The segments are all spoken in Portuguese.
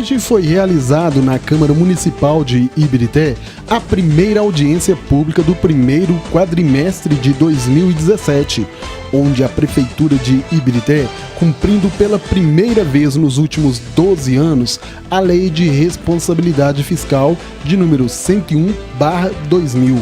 Hoje foi realizado na Câmara Municipal de Ibirité a primeira audiência pública do primeiro quadrimestre de 2017, onde a Prefeitura de Ibirité, cumprindo pela primeira vez nos últimos 12 anos a Lei de Responsabilidade Fiscal de número 101/2000.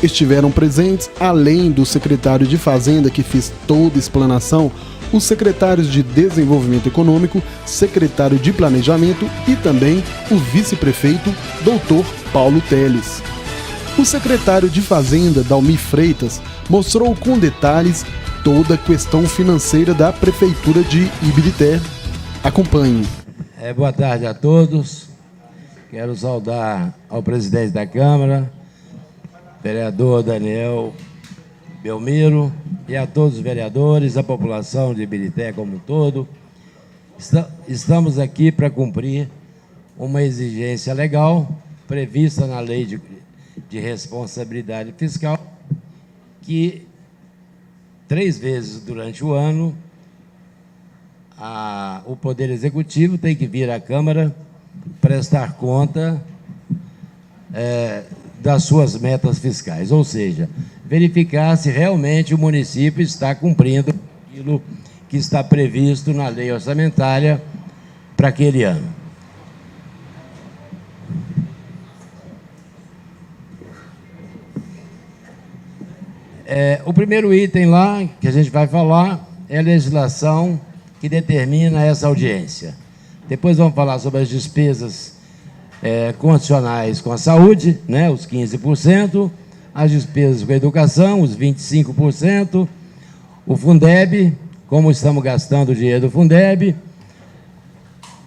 Estiveram presentes, além do secretário de Fazenda, que fez toda a explanação, os secretários de Desenvolvimento Econômico, secretário de Planejamento e também o vice-prefeito, Dr. Paulo Teles. O secretário de Fazenda, Dalmi Freitas, mostrou com detalhes toda a questão financeira da Prefeitura de Ibirité. Acompanhe. Boa tarde a todos. Quero saudar ao presidente da Câmara, vereador Daniel Belmiro, e a todos os vereadores, a população de Ibirité como um todo. Estamos aqui para cumprir uma exigência legal prevista na Lei de Responsabilidade Fiscal, que 3 vezes durante o ano o Poder Executivo tem que vir à Câmara prestar conta das suas metas fiscais, ou seja, verificar se realmente o município está cumprindo aquilo que está previsto na lei orçamentária para aquele ano. O primeiro item lá que a gente vai falar é a legislação que determina essa audiência. Depois vamos falar sobre as despesas condicionais com a saúde, né, os 15%, as despesas com a educação, os 25%, o Fundeb, como estamos gastando o dinheiro do Fundeb,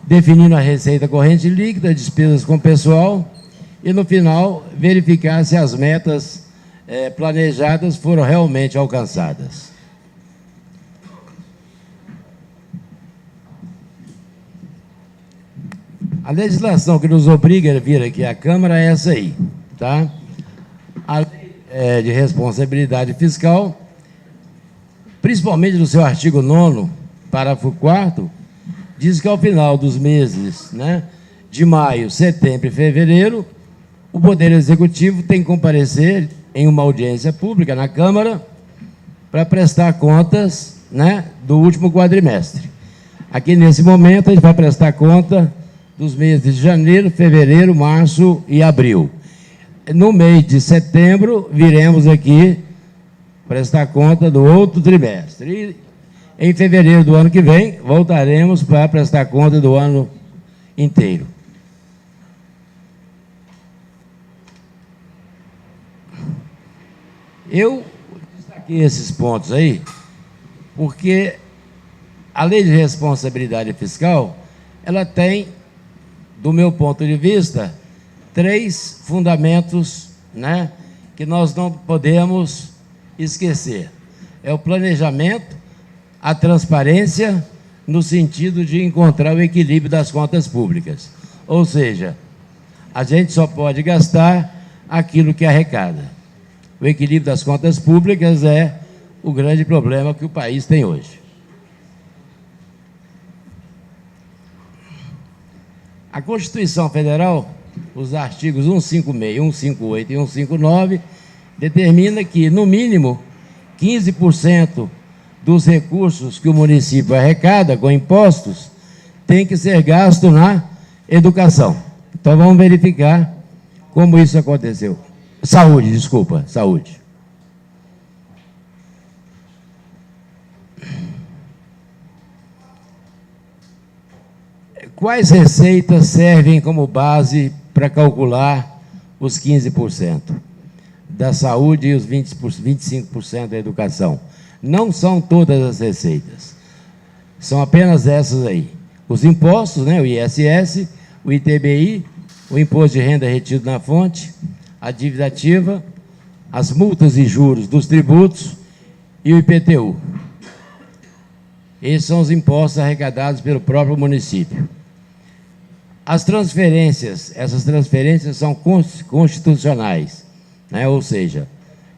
definindo a receita corrente líquida, despesas com pessoal, e no final verificar se as metas planejadas foram realmente alcançadas. A legislação que nos obriga a vir aqui à Câmara é essa aí, tá? A Lei de Responsabilidade Fiscal, principalmente no seu artigo 9º, parágrafo 4º, diz que ao final dos meses, né, de maio, setembro e fevereiro, o Poder Executivo tem que comparecer em uma audiência pública na Câmara para prestar contas, né, do último quadrimestre. Aqui, nesse momento, a gente vai prestar conta dos meses de janeiro, fevereiro, março e abril. No mês de setembro, viremos aqui prestar conta do outro trimestre. E em fevereiro do ano que vem, voltaremos para prestar conta do ano inteiro. Eu destaquei esses pontos aí, porque a Lei de Responsabilidade Fiscal, ela tem, do meu ponto de vista, 3 fundamentos, né, que nós não podemos esquecer. É o planejamento, a transparência, no sentido de encontrar o equilíbrio das contas públicas. Ou seja, a gente só pode gastar aquilo que arrecada. O equilíbrio das contas públicas é o grande problema que o país tem hoje. A Constituição Federal, os artigos 156, 158 e 159, determina que, no mínimo, 15% dos recursos que o município arrecada com impostos tem que ser gasto na educação. Então, vamos verificar como isso aconteceu. Saúde, desculpa, saúde. Quais receitas servem como base para calcular os 15% da saúde e os 25% da educação? Não são todas as receitas, são apenas essas aí. Os impostos, né, o ISS, o ITBI, o imposto de renda retido na fonte, a dívida ativa, as multas e juros dos tributos e o IPTU. Esses são os impostos arrecadados pelo próprio município. As transferências, essas transferências são constitucionais, né? Ou seja,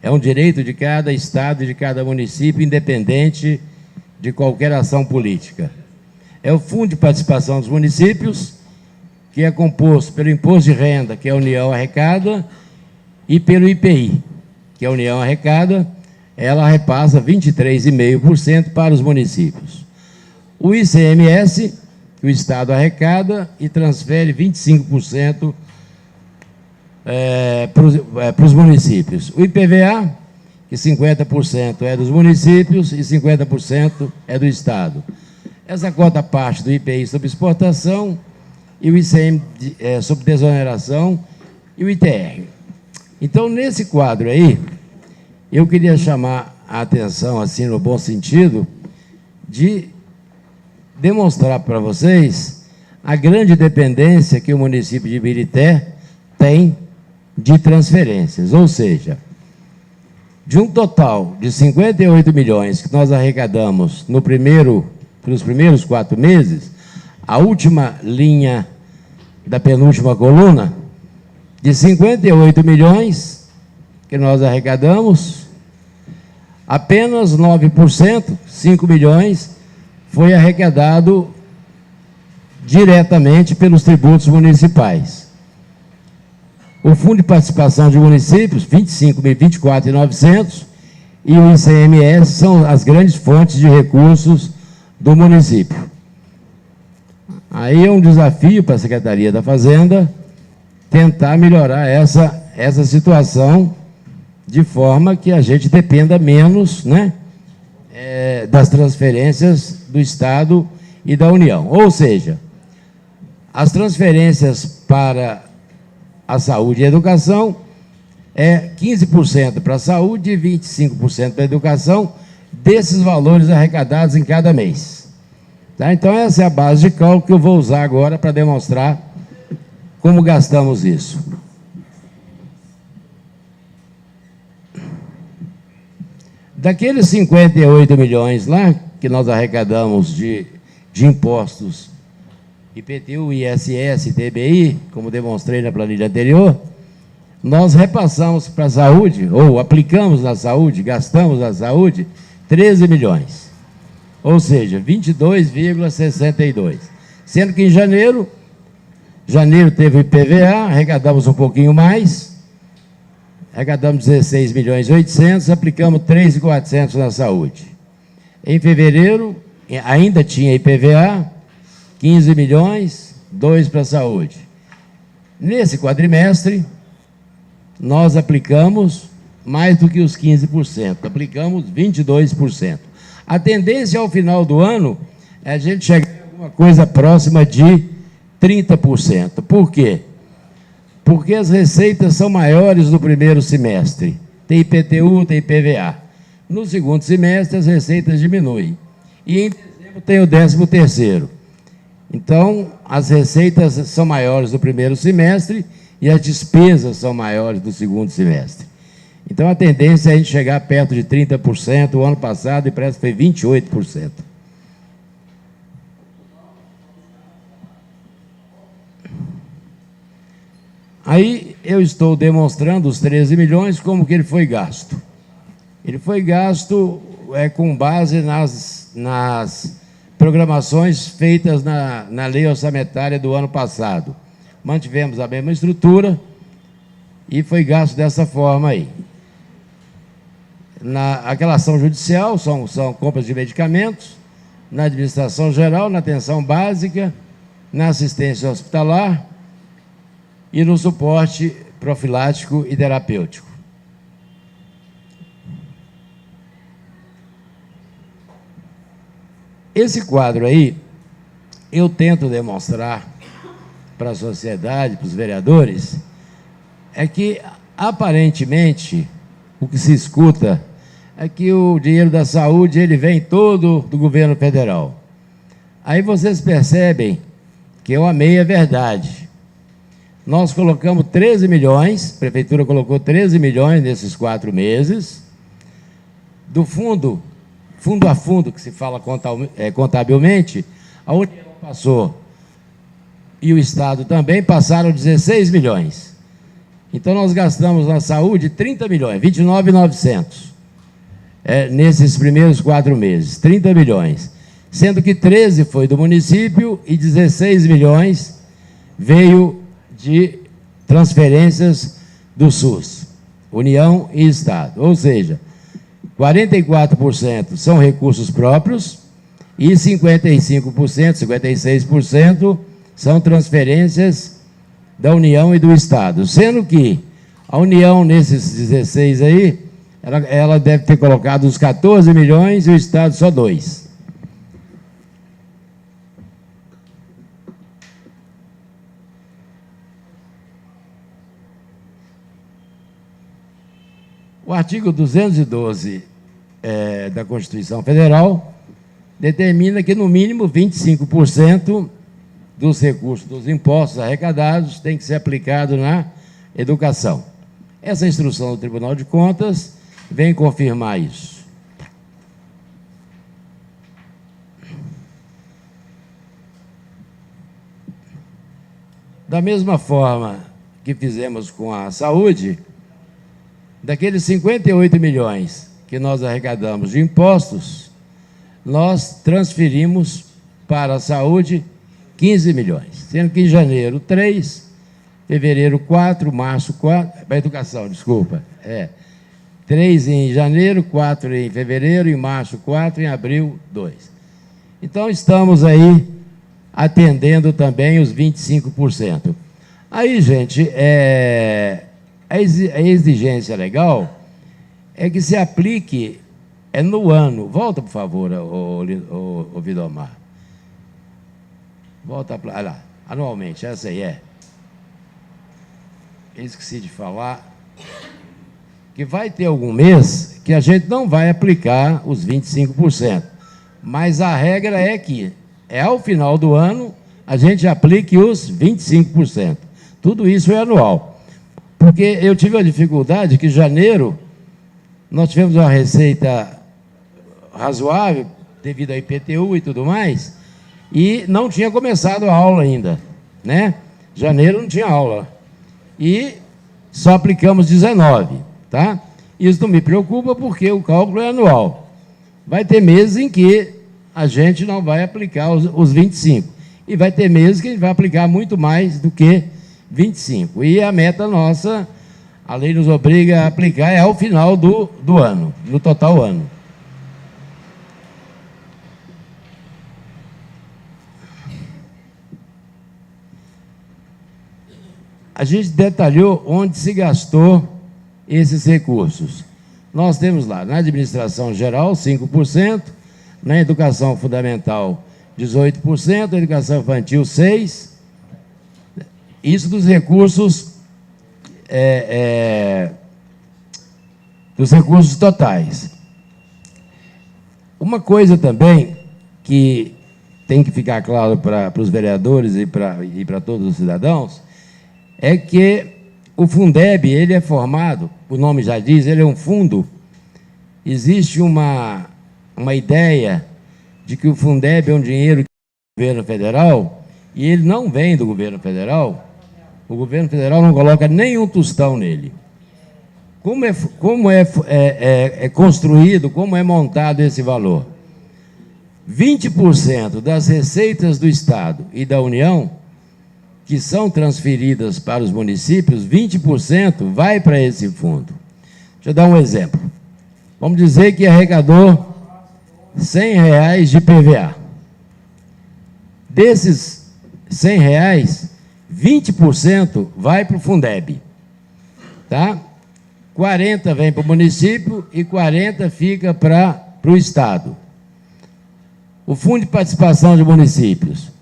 é um direito de cada estado e de cada município, independente de qualquer ação política. É o Fundo de Participação dos Municípios que é composto pelo imposto de renda, que a União arrecada, e pelo IPI, que a União arrecada, ela repassa 23,5% para os municípios. O ICMS, que o Estado arrecada e transfere 25% para os municípios. O IPVA, que 50% é dos municípios e 50% é do Estado. Essa cota parte do IPI sobre exportação e o ICM sobre desoneração e o ITR. Então, nesse quadro aí, eu queria chamar a atenção, assim, no bom sentido, de demonstrar para vocês a grande dependência que o município de Ibirité tem de transferências, ou seja, de um total de 58 milhões que nós arrecadamos nos primeiros 4 meses, a última linha da penúltima coluna, de 58 milhões que nós arrecadamos, apenas 9%, 5 milhões, foi arrecadado diretamente pelos tributos municipais. O Fundo de Participação de Municípios, 24.900, e o ICMS são as grandes fontes de recursos do município. Aí é um desafio para a Secretaria da Fazenda tentar melhorar essa situação de forma que a gente dependa menos, né, das transferências do Estado e da União. Ou seja, as transferências para a saúde e a educação é 15% para a saúde e 25% para a educação, desses valores arrecadados em cada mês. Tá? Então, essa é a base de cálculo que eu vou usar agora para demonstrar como gastamos isso. Daqueles 58 milhões lá, que nós arrecadamos de impostos IPTU, ISS, TBI, como demonstrei na planilha anterior, nós repassamos para a saúde, ou aplicamos na saúde, gastamos na saúde, 13 milhões. Ou seja, 22,62. Sendo que em janeiro teve o IPVA, arrecadamos um pouquinho mais, arrecadamos 16 milhões e 800, aplicamos 3.400 na saúde. Em fevereiro, ainda tinha IPVA, 15 milhões, 2 para a saúde. Nesse quadrimestre, nós aplicamos mais do que os 15%, aplicamos 22%. A tendência ao final do ano é a gente chegar a alguma coisa próxima de 30%. Por quê? Porque as receitas são maiores no primeiro semestre. Tem IPTU, tem IPVA. No segundo semestre, as receitas diminuem. E em dezembro tem o 13º. Então, as receitas são maiores no primeiro semestre e as despesas são maiores no segundo semestre. Então, a tendência é a gente chegar perto de 30%. O ano passado, e parece que foi 28%. Aí, eu estou demonstrando os 13 milhões, como que ele foi gasto. Ele foi gasto com base nas programações feitas na lei orçamentária do ano passado. Mantivemos a mesma estrutura e foi gasto dessa forma aí. Aquela ação judicial são compras de medicamentos, na administração geral, na atenção básica, na assistência hospitalar e no suporte profilático e terapêutico. Esse quadro aí, eu tento demonstrar para a sociedade, para os vereadores, é que, aparentemente, o que se escuta é que o dinheiro da saúde ele vem todo do governo federal. Aí vocês percebem que é uma meia-verdade. Nós colocamos 13 milhões, a Prefeitura colocou 13 milhões nesses 4 meses, do fundo a fundo, que se fala contabilmente, a União passou, e o Estado também, passaram 16 milhões. Então, nós gastamos na saúde 30 milhões, 29.900, nesses primeiros 4 meses, 30 milhões, sendo que 13 foi do município e 16 milhões veio de transferências do SUS, União e Estado. Ou seja, 44% são recursos próprios e 55%, 56% são transferências da União e do Estado. Sendo que a União, nesses 16 aí, ela deve ter colocado os 14 milhões e o Estado só 2. O artigo 212 da Constituição Federal determina que, no mínimo, 25% dos recursos dos impostos arrecadados tem que ser aplicado na educação. Essa instrução do Tribunal de Contas vem confirmar isso. Da mesma forma que fizemos com a saúde, daqueles 58 milhões que nós arrecadamos de impostos, nós transferimos para a saúde 15 milhões, sendo que em janeiro 3, fevereiro 4, março 4, para a educação, desculpa, 3 em janeiro, 4 em fevereiro, em março 4, em abril 2. Então estamos aí atendendo também os 25%. Aí, gente, a exigência legal é que se aplique no ano. Volta, por favor, o Vidomar. Volta para lá. Anualmente, essa aí é. Eu esqueci de falar que vai ter algum mês que a gente não vai aplicar os 25%. Mas a regra é que ao final do ano a gente aplique os 25%. Tudo isso é anual. Porque eu tive a dificuldade que em janeiro nós tivemos uma receita razoável, devido ao IPTU e tudo mais, e não tinha começado a aula ainda, né? Janeiro não tinha aula. E só aplicamos 19, tá? Isso não me preocupa porque o cálculo é anual. Vai ter meses em que a gente não vai aplicar os 25. E vai ter meses que a gente vai aplicar muito mais do que 25. E a meta nossa, a lei nos obriga a aplicar, ao final do ano, no total ano. A gente detalhou onde se gastou esses recursos. Nós temos lá, na administração geral, 5%, na educação fundamental, 18%, na educação infantil, 6%. Isso dos recursos, dos recursos totais. Uma coisa também que tem que ficar claro para os vereadores e para todos os cidadãos, é que o Fundeb, ele é formado, o nome já diz, ele é um fundo. Existe uma ideia de que o Fundeb é um dinheiro do governo federal, e ele não vem do governo federal. O governo federal não coloca nenhum tostão nele. Como é construído, como é montado esse valor? 20% das receitas do Estado e da União, que são transferidas para os municípios, 20% vai para esse fundo. Deixa eu dar um exemplo. Vamos dizer que arrecadou R$100 de PVA. Desses R$100, 20% vai para o Fundeb. Tá? 40% vem para o município e 40% fica para o Estado. O Fundo de Participação de Municípios.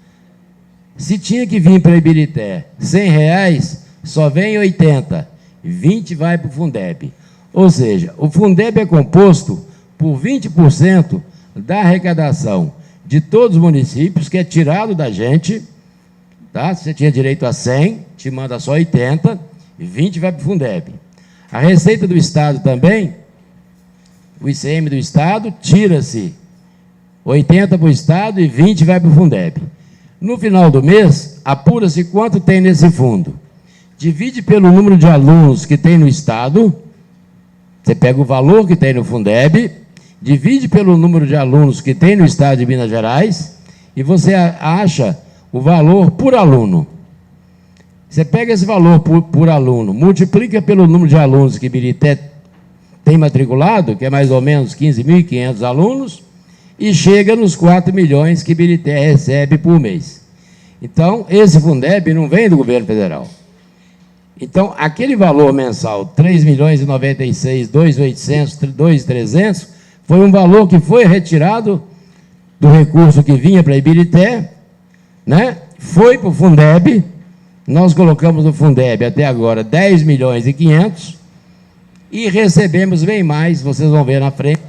Se tinha que vir para Ibirité R$100, só vem 80, 20 vai para o Fundeb. Ou seja, o Fundeb é composto por 20% da arrecadação de todos os municípios, que é tirado da gente, tá? Você tinha direito a 100, te manda só 80, 20 vai para o Fundeb. A receita do Estado também, o ICM do Estado, tira-se 80 para o Estado e 20 vai para o Fundeb. No final do mês, apura-se quanto tem nesse fundo. Divide pelo número de alunos que tem no Estado, você pega o valor que tem no Fundeb, divide pelo número de alunos que tem no Estado de Minas Gerais, e você acha o valor por aluno. Você pega esse valor por aluno, multiplica pelo número de alunos que Ibirité tem matriculado, que é mais ou menos 15.500 alunos, e chega nos 4 milhões que Ibirité recebe por mês. Então, esse Fundeb não vem do governo federal. Então, aquele valor mensal, 3.096.000, 2.800, 2.300, foi um valor que foi retirado do recurso que vinha para Ibirité, né? Foi para o Fundeb. Nós colocamos no Fundeb até agora 10.500.000 e recebemos bem mais, vocês vão ver na frente,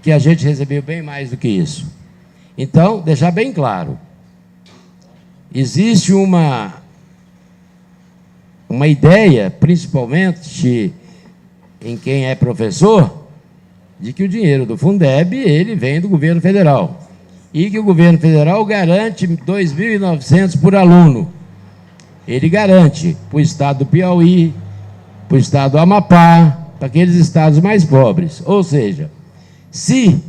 que a gente recebeu bem mais do que isso. Então, deixar bem claro, existe uma ideia, principalmente em quem é professor, de que o dinheiro do Fundeb, ele vem do governo federal. E que o governo federal garante 2.900 por aluno. Ele garante para o estado do Piauí, para o estado do Amapá, para aqueles estados mais pobres. Ou seja, se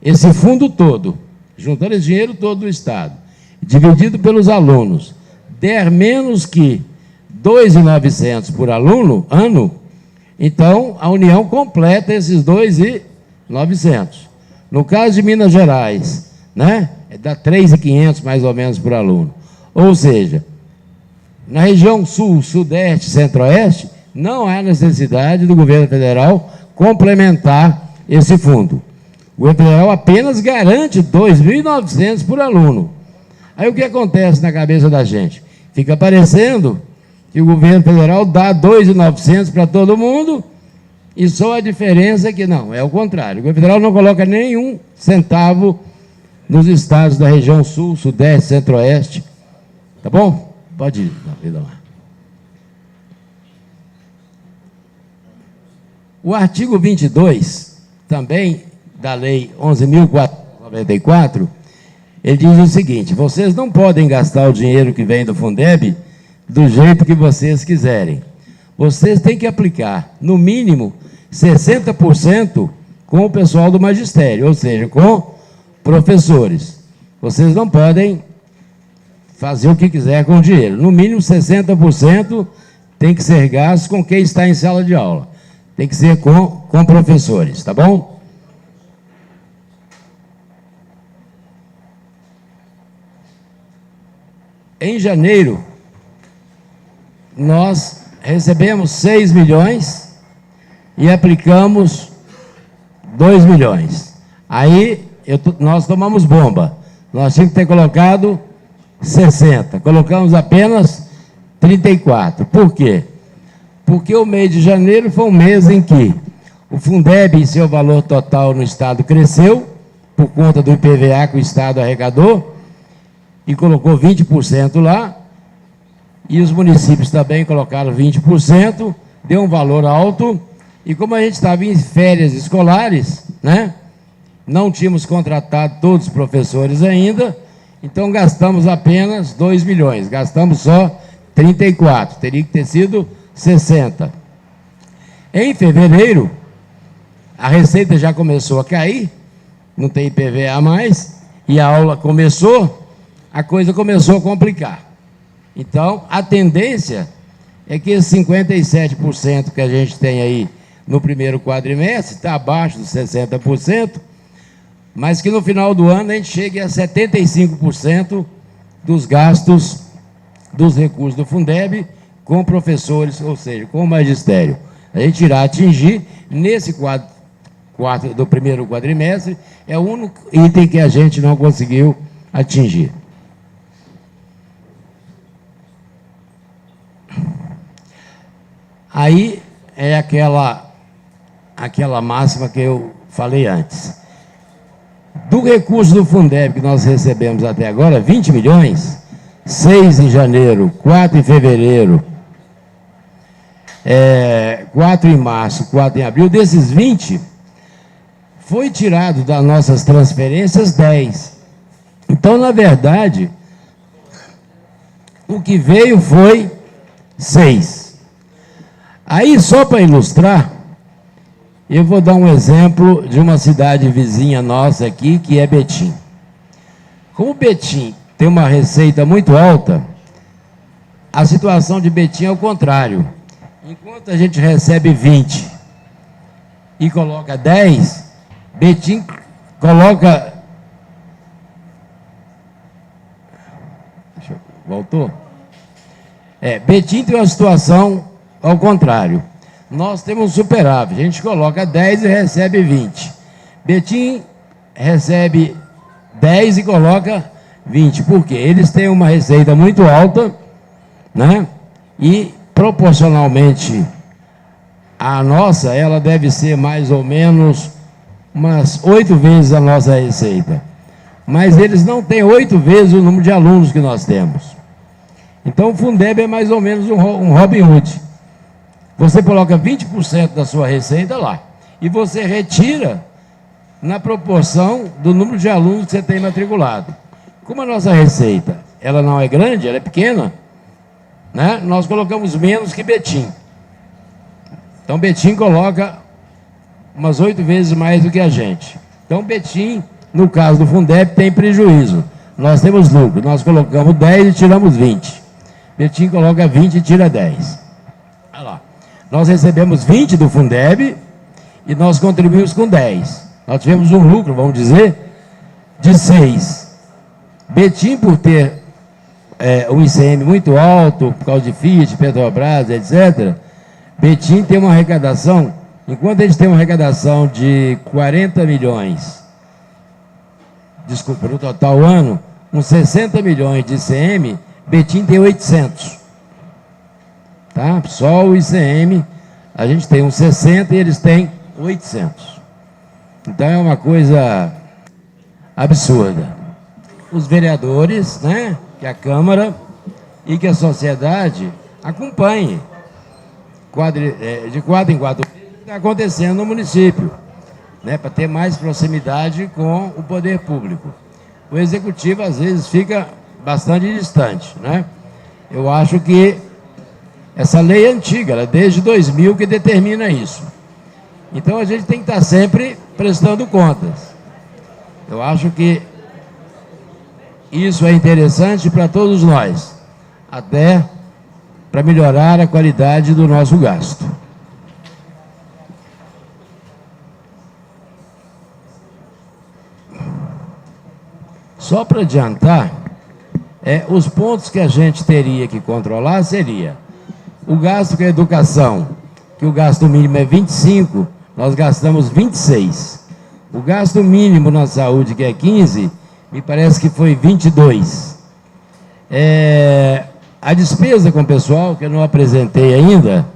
esse fundo todo, juntando esse dinheiro todo do estado, dividido pelos alunos, der menos que 2.900 por aluno, ano, então a União completa esses 2.900. No caso de Minas Gerais, né, dá 3.500 mais ou menos por aluno. Ou seja, na região sul, sudeste, centro-oeste, não há necessidade do governo federal complementar esse fundo. O governo federal apenas garante 2.900 por aluno. Aí o que acontece na cabeça da gente? Fica parecendo que o governo federal dá 2.900 para todo mundo e só a diferença é que não, é o contrário. O governo federal não coloca nenhum centavo nos estados da região sul, sudeste, centro-oeste. Tá bom? Pode ir, vida lá. O artigo 22, também da Lei 11.494, ele diz o seguinte: vocês não podem gastar o dinheiro que vem do Fundeb do jeito que vocês quiserem. Vocês têm que aplicar, no mínimo, 60% com o pessoal do magistério, ou seja, com professores. Vocês não podem fazer o que quiser com o dinheiro. No mínimo, 60% tem que ser gasto com quem está em sala de aula. Tem que ser com professores, tá bom? Em janeiro, nós recebemos 6 milhões e aplicamos 2 milhões. Aí, nós tomamos bomba. Nós tínhamos que ter colocado 60. Colocamos apenas 34. Por quê? Porque o mês de janeiro foi um mês em que o Fundeb, seu valor total no estado, cresceu, por conta do IPVA que o estado arrecadou, e colocou 20% lá, e os municípios também colocaram 20%, deu um valor alto, e como a gente estava em férias escolares, né, não tínhamos contratado todos os professores ainda, então gastamos apenas 2 milhões, gastamos só 34, teria que ter sido 60. Em fevereiro, a receita já começou a cair, não tem IPVA mais, e a aula começou, a coisa começou a complicar. Então, a tendência é que esse 57% que a gente tem aí no primeiro quadrimestre, está abaixo dos 60%, mas que no final do ano a gente chegue a 75% dos gastos dos recursos do Fundeb com professores, ou seja, com o magistério. A gente irá atingir, nesse do primeiro quadrimestre, é o único item que a gente não conseguiu atingir. Aí é aquela máxima que eu falei antes. Do recurso do Fundeb que nós recebemos até agora, 20 milhões, 6 em janeiro, 4 em fevereiro, 4 em março, 4 em abril, desses 20, foi tirado das nossas transferências 10. Então, na verdade, o que veio foi 6. Aí, só para ilustrar, eu vou dar um exemplo de uma cidade vizinha nossa aqui, que é Betim. Como Betim tem uma receita muito alta, A situação de Betim é o contrário. Enquanto a gente recebe 20 e coloca 10, Betim coloca... Voltou? Betim tem uma situação ao contrário. Nós temos um superávit, a gente coloca 10 e recebe 20. Betim recebe 10 e coloca 20. Por quê? Eles têm uma receita muito alta, né? E proporcionalmente a nossa, ela deve ser mais ou menos umas 8 vezes a nossa receita. Mas eles não têm 8 vezes o número de alunos que nós temos. Então o Fundeb é mais ou menos um Robin Hood. Você coloca 20% da sua receita lá e você retira na proporção do número de alunos que você tem matriculado. Como a nossa receita ela não é grande, ela é pequena, né? Nós colocamos menos que Betim. Então Betim coloca umas 8 vezes mais do que a gente. Então Betim, no caso do Fundeb, tem prejuízo. Nós temos lucro, nós colocamos 10 e tiramos 20. Betim coloca 20 e tira 10. Olha lá. Nós recebemos 20 do Fundeb e nós contribuímos com 10. Nós tivemos um lucro, vamos dizer, de 6. Betim, por ter um ICM muito alto, por causa de Fiat, Petrobras, etc., Betim tem uma arrecadação, enquanto eles têm uma arrecadação de 40 milhões, desculpa, no total ano, uns 60 milhões de ICM, Betim tem 800. Tá? Só o ICM, a gente tem uns 60 e eles têm 800. Então é uma coisa absurda. Os vereadores, né, que a Câmara e que a sociedade acompanhem. De 4 em 4 meses está acontecendo no município, né, para ter mais proximidade com o poder público. O executivo, às vezes, fica bastante distante, né? Eu acho que essa lei é antiga, ela é desde 2000 que determina isso. Então a gente tem que estar sempre prestando contas. Eu acho que isso é interessante para todos nós, até para melhorar a qualidade do nosso gasto. Só para adiantar, os pontos que a gente teria que controlar seria o gasto com a educação, que o gasto mínimo é 25, nós gastamos 26. O gasto mínimo na saúde, que é 15, me parece que foi 22. A despesa com o pessoal, que eu não apresentei ainda,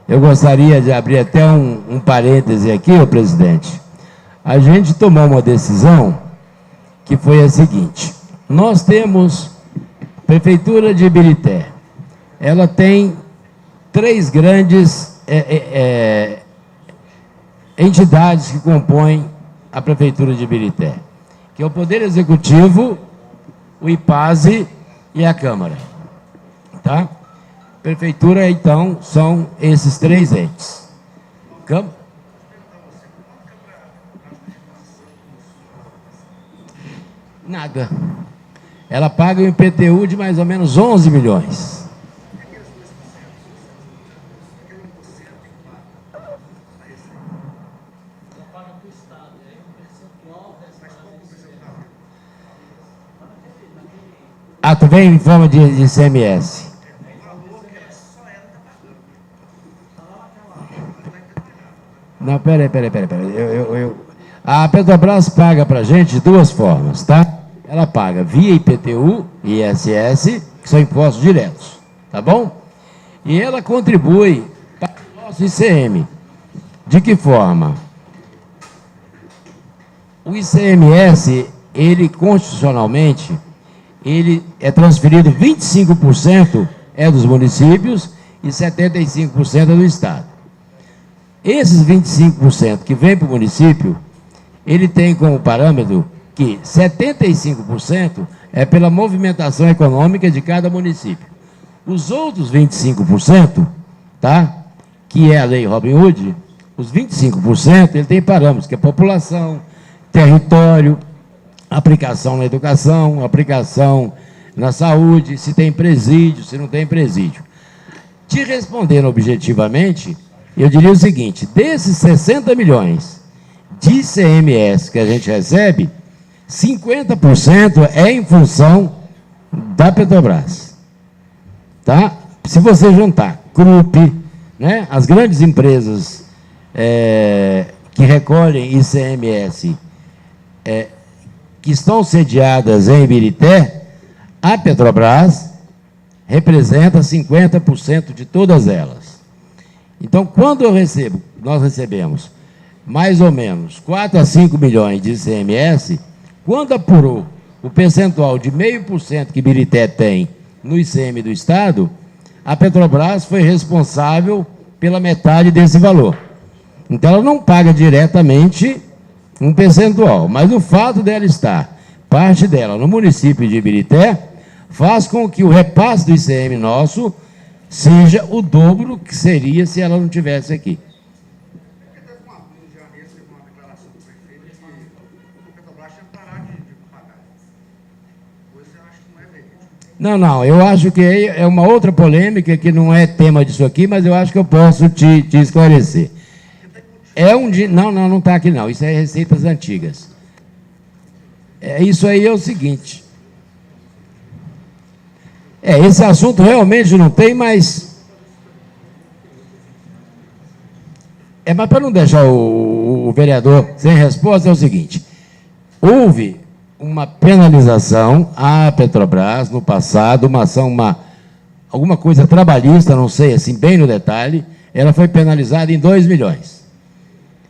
eu gostaria de abrir até um parêntese aqui, ô presidente. A gente tomou uma decisão que foi a seguinte: nós temos Prefeitura de Ibirité, ela tem 3 grandes entidades que compõem a Prefeitura de Ibirité, que é o Poder Executivo, o IPASE e a Câmara. Tá? Prefeitura, então, são esses 3 entes. Nada. Ela paga um IPTU de mais ou menos 11 milhões. Ah, tu vem em forma de ICMS. Não, peraí. A Petrobras paga para a gente de 2 formas, tá? Ela paga via IPTU e ISS, que são impostos diretos, tá bom? E ela contribui para o nosso ICM. De que forma? O ICMS, ele constitucionalmente, ele é transferido 25% dos municípios e 75% do Estado. Esses 25% que vem para o município, ele tem como parâmetro que 75% é pela movimentação econômica de cada município. Os outros 25%, tá? Que é a lei Robin Hood, os 25% ele tem parâmetros, que é população, território, aplicação na educação, aplicação na saúde, se tem presídio, se não tem presídio. Te respondendo objetivamente, eu diria o seguinte: desses 60 milhões de ICMS que a gente recebe, 50% é em função da Petrobras. Tá? Se você juntar Krupp, né, as grandes empresas que recolhem ICMS, que estão sediadas em Ibirité, a Petrobras representa 50% de todas elas. Então, quando nós recebemos mais ou menos 4 a 5 milhões de ICMS, quando apurou o percentual de 0,5% que Ibirité tem no ICM do Estado, a Petrobras foi responsável pela metade desse valor. Então, ela não paga diretamente um percentual, mas o fato dela estar, parte dela, no município de Ibirité, faz com que o repasse do ICM nosso seja o dobro que seria se ela não estivesse aqui. Não, eu acho que é uma outra polêmica que não é tema disso aqui, mas eu acho que eu posso te esclarecer. Não está aqui não, isso é receitas antigas. Isso aí é o seguinte. Esse assunto realmente não tem, mas para não deixar o vereador sem resposta, é o seguinte: houve uma penalização à Petrobras no passado, uma ação, alguma coisa trabalhista, não sei, assim, bem no detalhe, ela foi penalizada em 2 milhões.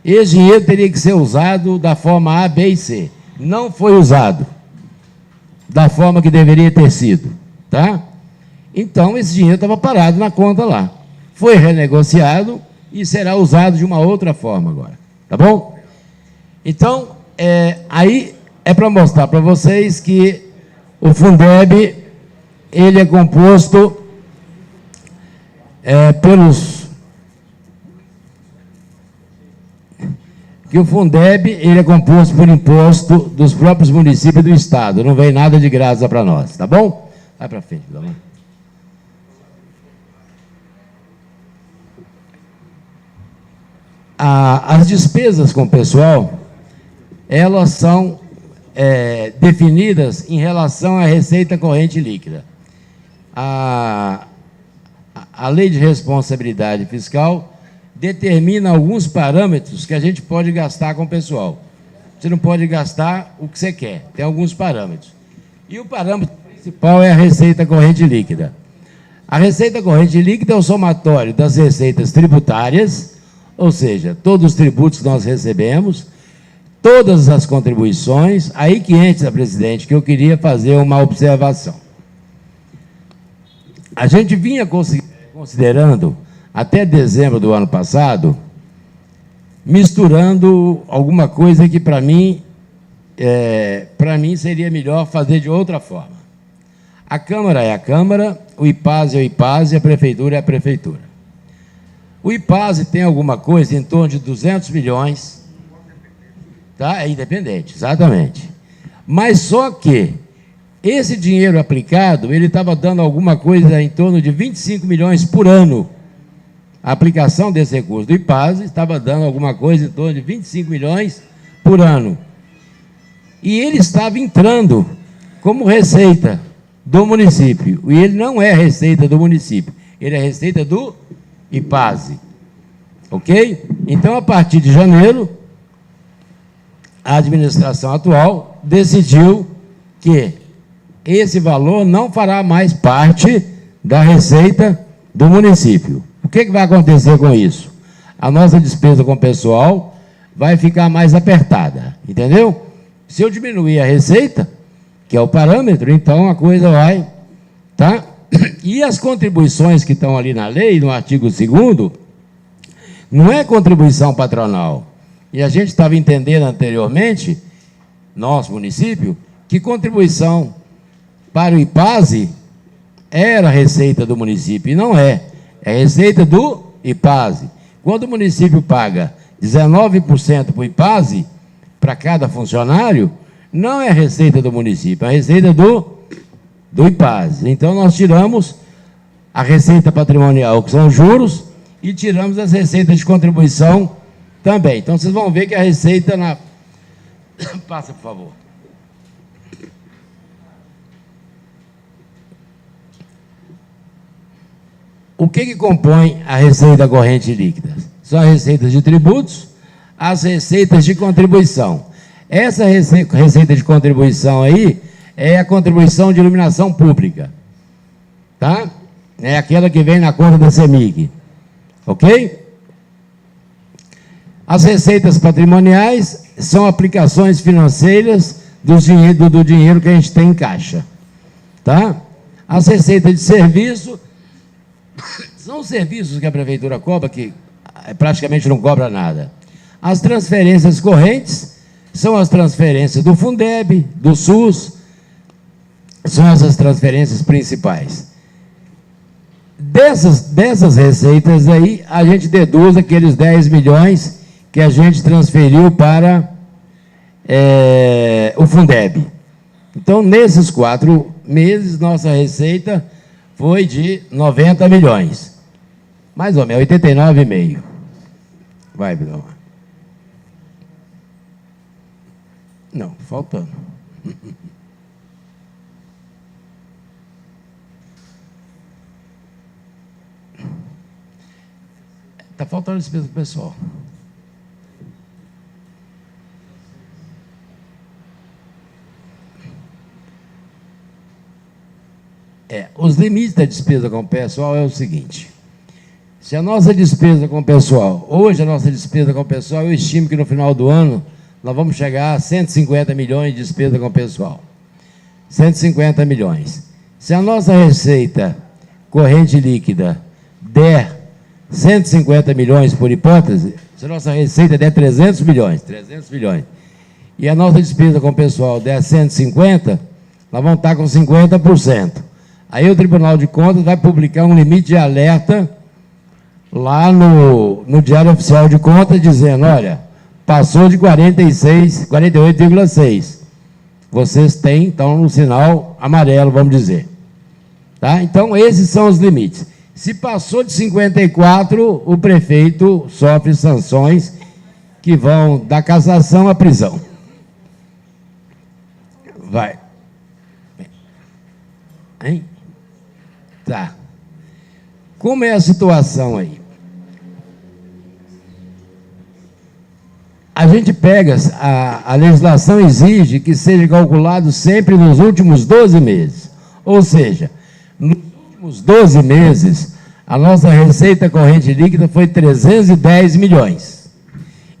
Esse dinheiro teria que ser usado da forma A, B e C. Não foi usado da forma que deveria ter sido, tá? Então, esse dinheiro estava parado na conta lá. Foi renegociado e será usado de uma outra forma agora, tá bom? Então, aí é para mostrar para vocês que o Fundeb, ele é composto que o Fundeb, ele é composto por imposto dos próprios municípios do Estado. Não vem nada de graça para nós, tá bom? Vai para frente, Dona. As despesas com o pessoal, elas são definidas em relação à receita corrente líquida. A lei de responsabilidade fiscal determina alguns parâmetros que a gente pode gastar com o pessoal. Você não pode gastar o que você quer, tem alguns parâmetros. E o parâmetro principal é a receita corrente líquida. A receita corrente líquida é o somatório das receitas tributárias, ou seja, todos os tributos que nós recebemos, todas as contribuições. Aí que entra, presidente, que eu queria fazer uma observação. A gente vinha considerando, até dezembro do ano passado, misturando alguma coisa que, para mim seria melhor fazer de outra forma. A Câmara é a Câmara, o IPASE é o IPASE, a Prefeitura é a Prefeitura. O IPASE tem alguma coisa em torno de 200 milhões, tá? É independente, exatamente. Mas só que esse dinheiro aplicado, ele estava dando alguma coisa em torno de 25 milhões por ano. A aplicação desse recurso do IPASE estava dando alguma coisa em torno de 25 milhões por ano. E ele estava entrando como receita do município. E ele não é receita do município, ele é receita do IPASE. Ok? Então, a partir de janeiro, a administração atual decidiu que esse valor não fará mais parte da receita do município. O que vai acontecer com isso? A nossa despesa com o pessoal vai ficar mais apertada, entendeu? Se eu diminuir a receita, que é o parâmetro, então a coisa vai, tá? E as contribuições que estão ali na lei, no artigo 2º, não é contribuição patronal. E a gente estava entendendo anteriormente, nosso município, que contribuição para o IPASE era receita do município, e não é. É receita do IPASE. Quando o município paga 19% para o IPASE, para cada funcionário, não é receita do município, é receita do do IPASE. Então, nós tiramos a receita patrimonial, que são juros, e tiramos as receitas de contribuição também. Então, vocês vão ver que a receita na... Passa, por favor. O que compõe a receita corrente líquida? São as receitas de tributos, as receitas de contribuição. Essa receita de contribuição aí é a contribuição de iluminação pública, tá? É aquela que vem na conta da CEMIG, ok? As receitas patrimoniais são aplicações financeiras do dinheiro que a gente tem em caixa, tá? As receitas de serviço são os serviços que a prefeitura cobra, que praticamente não cobra nada. As transferências correntes são as transferências do Fundeb, do SUS, são essas transferências principais. Dessas receitas aí, a gente deduz aqueles 10 milhões que a gente transferiu para o Fundeb. Então, nesses 4 meses, nossa receita foi de 90 milhões. Mais ou menos, 89,5. Vai, Bilão. Não, faltando. Está faltando despesa do pessoal. Os limites da despesa com o pessoal é o seguinte: se a nossa despesa com o pessoal, hoje a nossa despesa com o pessoal, eu estimo que no final do ano nós vamos chegar a 150 milhões de despesa com o pessoal. 150 milhões. Se a nossa receita corrente líquida der 150 milhões por hipótese, se a nossa receita der 300 milhões, e a nossa despesa com o pessoal der 150, nós vamos estar com 50%. Aí o Tribunal de Contas vai publicar um limite de alerta lá no Diário Oficial de Contas, dizendo, olha, passou de 48,6. Vocês estão no sinal amarelo, vamos dizer. Tá? Então, esses são os limites. Se passou de 54, o prefeito sofre sanções que vão da cassação à prisão. Vai. Hein? Tá. Como é a situação aí? A gente pega, a legislação exige que seja calculado sempre nos últimos 12 meses. Ou seja, nos últimos 12 meses, a nossa receita corrente líquida foi 310 milhões.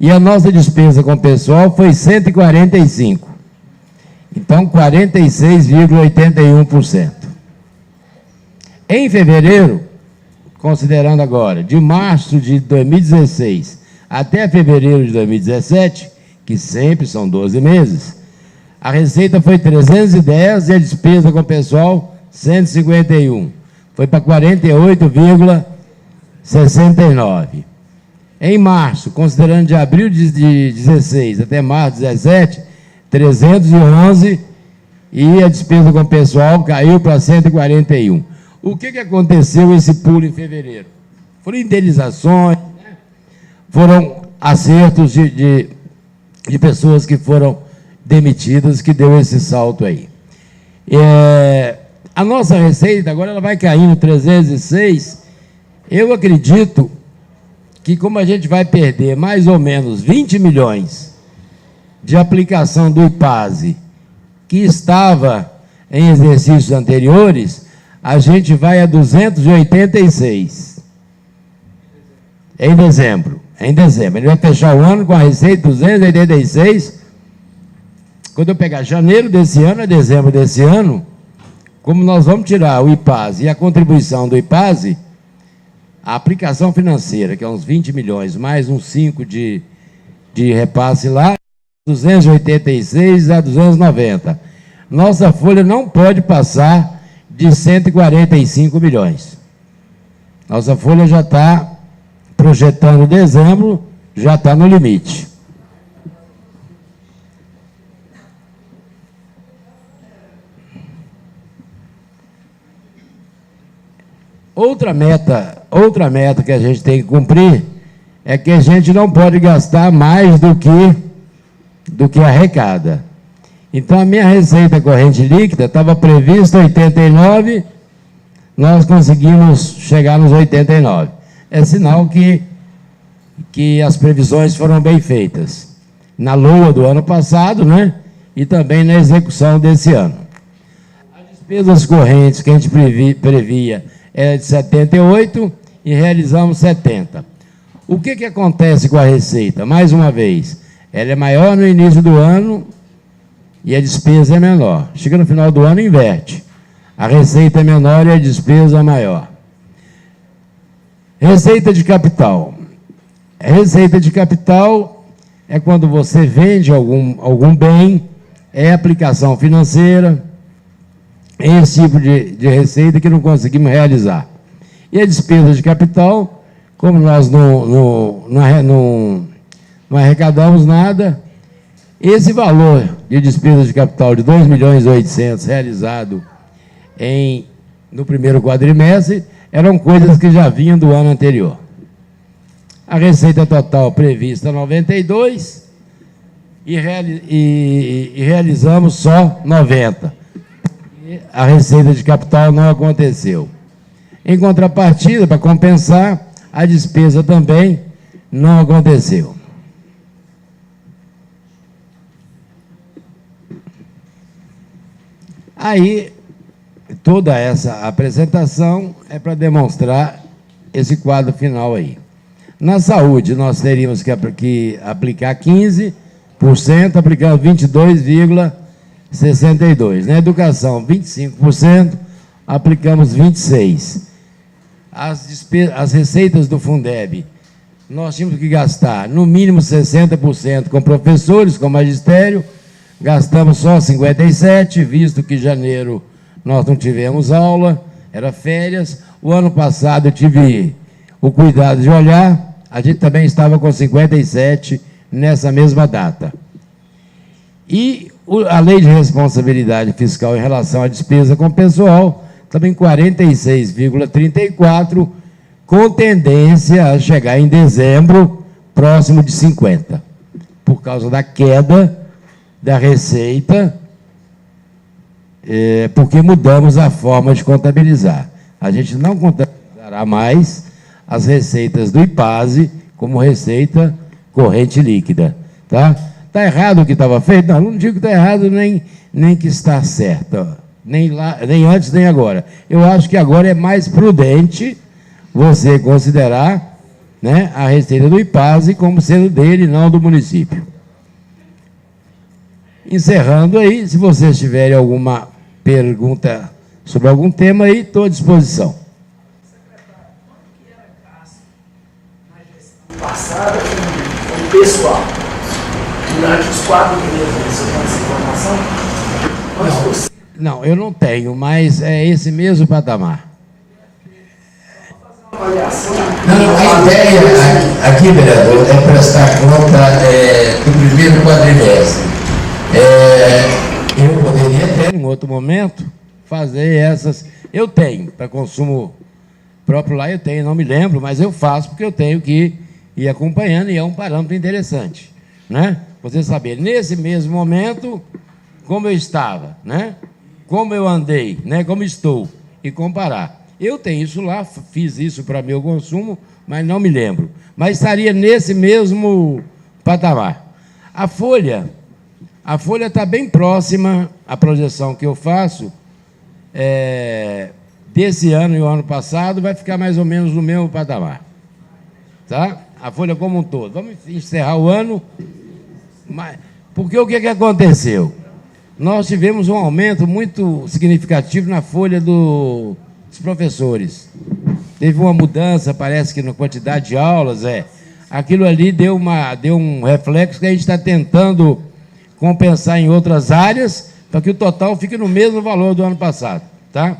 E a nossa despesa com o pessoal foi 145. Então, 46,81%. Em fevereiro, considerando agora, de março de 2016 até fevereiro de 2017, que sempre são 12 meses, a receita foi 310 e a despesa com o pessoal 151. Foi para 48,69. Em março, considerando de abril de 16 até março de 17, 311 e a despesa com o pessoal caiu para 141. O que aconteceu esse pulo em fevereiro? Foram indenizações, né? Foram acertos de pessoas que foram demitidas, que deu esse salto aí. A nossa receita agora ela vai caindo 306. Eu acredito que, como a gente vai perder mais ou menos 20 milhões de aplicação do IPASE, que estava em exercícios anteriores, a gente vai a 286 em dezembro. Ele vai fechar o ano com a receita 286. Quando eu pegar janeiro desse ano a dezembro desse ano, como nós vamos tirar o IPASE e a contribuição do IPASE, a aplicação financeira, que é uns 20 milhões, mais uns 5 de repasse lá, 286 a 290. Nossa folha não pode passar de 145 milhões. Nossa folha já está projetando dezembro, já está no limite. Outra meta que a gente tem que cumprir é que a gente não pode gastar mais do que arrecada. Então, a minha receita corrente líquida estava prevista 89, nós conseguimos chegar nos 89. É sinal que as previsões foram bem feitas. Na LOA do ano passado, né? E também na execução desse ano. As despesas correntes que a gente previa era de 78 e realizamos 70. O que acontece com a receita? Mais uma vez, ela é maior no início do ano e a despesa é menor. Chega no final do ano, inverte. A receita é menor e a despesa é maior. Receita de capital. Receita de capital é quando você vende algum bem, é aplicação financeira, é esse tipo de receita que não conseguimos realizar. E a despesa de capital, como nós não arrecadamos nada, esse valor de despesa de capital de 2.800.000 realizado no primeiro quadrimestre, eram coisas que já vinham do ano anterior. A receita total prevista 92 e realizamos só 90. E a receita de capital não aconteceu. Em contrapartida, para compensar, a despesa também não aconteceu. Aí, toda essa apresentação é para demonstrar esse quadro final aí. Na saúde, nós teríamos que aplicar 15%, aplicando 22,62%. Na educação, 25%, aplicamos 26%. As receitas do Fundeb, nós tínhamos que gastar no mínimo 60% com professores, com magistério, gastamos só 57%, visto que em janeiro nós não tivemos aula, era férias. O ano passado eu tive o cuidado de olhar, a gente também estava com 57 nessa mesma data. E a lei de responsabilidade fiscal em relação à despesa com pessoal, também 46,34, com tendência a chegar em dezembro próximo de 50, por causa da queda da receita, porque mudamos a forma de contabilizar. A gente não contabilizará mais as receitas do IPASE como receita corrente líquida. Tá? Está errado o que estava feito? Não, não digo que está errado, nem que está certo. Nem antes, nem agora. Eu acho que agora é mais prudente você considerar, né, a receita do IPASE como sendo dele, não do município. Encerrando aí, se vocês tiverem alguma pergunta sobre algum tema aí, estou à disposição. Passada com o pessoal, durante os 4 primeiros meses, você tem essa informação? Não, eu não tenho, mas é esse mesmo patamar. Uma avaliação. Não, a ideia aqui, vereador, é prestar conta do primeiro quadrimestre. Eu poderia ter, em outro momento, fazer essas. Eu tenho, para consumo próprio lá, eu tenho, não me lembro, mas eu faço porque eu tenho que ir acompanhando e é um parâmetro interessante, né? Você saber, nesse mesmo momento, como eu estava, né? Como eu andei, né? Como estou, e comparar. Eu tenho isso lá, fiz isso para meu consumo, mas não me lembro. Mas estaria nesse mesmo patamar. A folha está bem próxima, a projeção que eu faço, desse ano e o ano passado, vai ficar mais ou menos no mesmo patamar. Tá? A folha como um todo. Vamos encerrar o ano, porque o que aconteceu? Nós tivemos um aumento muito significativo na folha dos professores. Teve uma mudança, parece que na quantidade de aulas, aquilo ali deu um reflexo que a gente está tentando compensar em outras áreas, para que o total fique no mesmo valor do ano passado. Tá?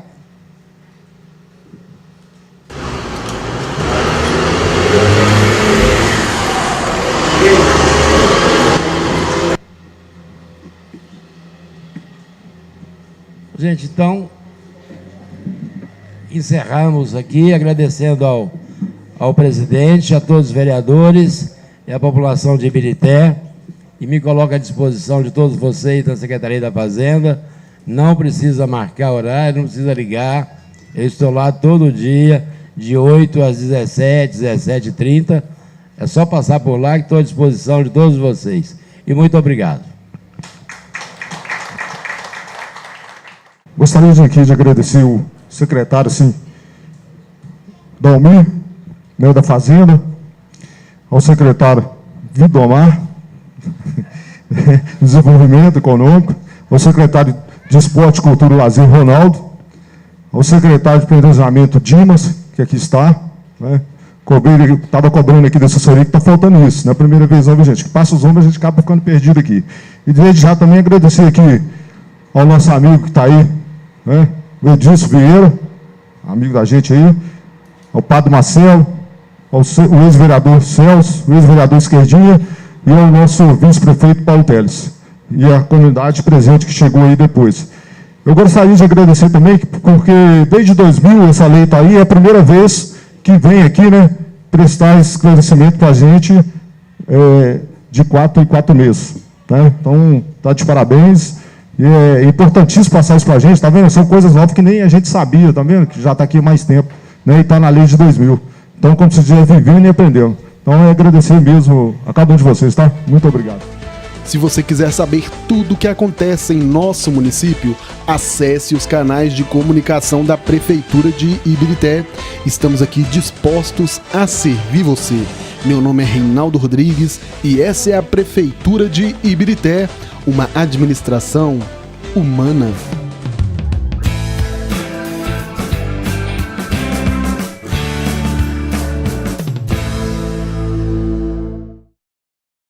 Gente, então, encerramos aqui agradecendo ao presidente, a todos os vereadores e a população de Ibirité, e me coloco à disposição de todos vocês da Secretaria da Fazenda. Não precisa marcar horário, não precisa ligar. Eu estou lá todo dia, de 8 às 17, 17h30. É só passar por lá que estou à disposição de todos vocês. E muito obrigado. Gostaria aqui de agradecer o secretário, sim, Dalmir, né, da Fazenda, ao secretário Vidomar, Desenvolvimento Econômico, ao secretário de Esporte, Cultura e Lazer, Ronaldo, ao secretário de Planejamento, Dimas, que aqui está, né, estava cobrando aqui da assessoria que está faltando isso, não é a primeira vez, não, gente, que passa os ombros, a gente acaba ficando perdido aqui. E desde já também agradecer aqui ao nosso amigo que está aí, né, o Edilson Vieira, amigo da gente aí, ao Padre Marcelo, ao ex-vereador Celso, o ex-vereador Esquerdinha, e ao nosso vice-prefeito Paulo Teles, e a comunidade presente que chegou aí depois. Eu gostaria de agradecer também, porque desde 2000 essa lei está aí, é a primeira vez que vem aqui, né, prestar esclarecimento para a gente de 4 em 4 meses. Tá? Então, está de parabéns. E é importantíssimo passar isso para a gente, tá vendo? São coisas novas que nem a gente sabia, tá vendo? Que já está aqui há mais tempo, né? E está na lei de 2000. Então, como se diz, vivendo e aprendendo. Então, é agradecer mesmo a cada um de vocês, tá? Muito obrigado. Se você quiser saber tudo o que acontece em nosso município, acesse os canais de comunicação da Prefeitura de Ibirité. Estamos aqui dispostos a servir você. Meu nome é Reinaldo Rodrigues e essa é a Prefeitura de Ibirité, uma administração humana.